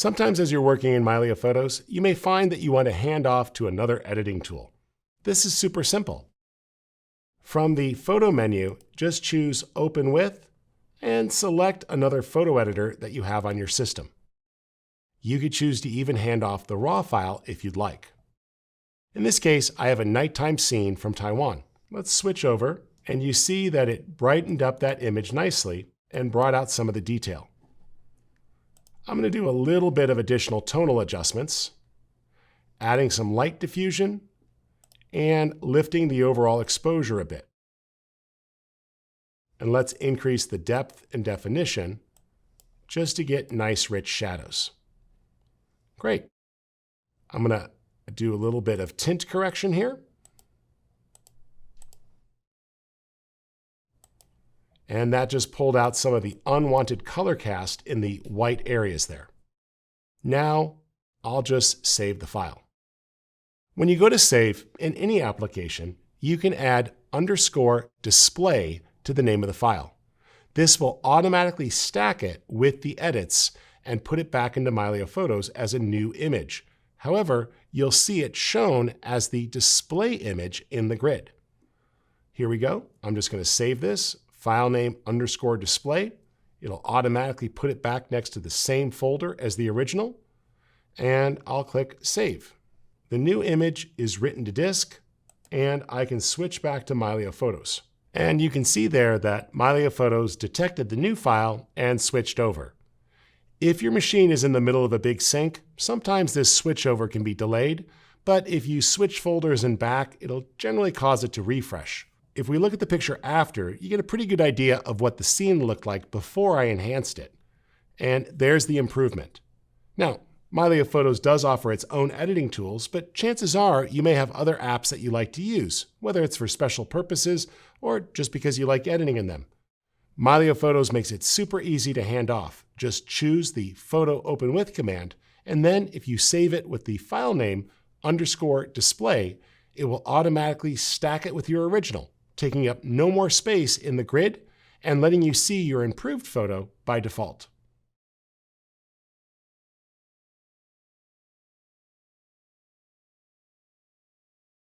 Sometimes as you're working in Mylio Photos, you may find that you want to hand off to another editing tool. This is super simple. From the Photo menu, just choose Open With and select another photo editor that you have on your system. You could choose to even hand off the RAW file if you'd like. In this case, I have a nighttime scene from Taiwan. Let's switch over, and you see that it brightened up that image nicely and brought out some of the detail. I'm going to do a little bit of additional tonal adjustments, adding some light diffusion, and lifting the overall exposure a bit. And let's increase the depth and definition just to get nice rich shadows. Great. I'm going to do a little bit of tint correction here. And that just pulled out some of the unwanted color cast in the white areas there. Now I'll just save the file. When you go to save in any application, you can add _display to the name of the file. This will automatically stack it with the edits and put it back into Mylio Photos as a new image. However, you'll see it shown as the display image in the grid. Here we go. I'm just going to save this. File name _display. It'll automatically put it back next to the same folder as the original. And I'll click Save. The new image is written to disk, and I can switch back to Mylio Photos. And you can see there that Mylio Photos detected the new file and switched over. If your machine is in the middle of a big sync, sometimes this switchover can be delayed, but if you switch folders and back, it'll generally cause it to refresh. If we look at the picture after, you get a pretty good idea of what the scene looked like before I enhanced it. And there's the improvement. Now, Mylio Photos does offer its own editing tools, but chances are you may have other apps that you like to use, whether it's for special purposes or just because you like editing in them. Mylio Photos makes it super easy to hand off. Just choose the Photo Open With command, and then if you save it with the file name _display, it will automatically stack it with your original, taking up no more space in the grid and letting you see your improved photo by default.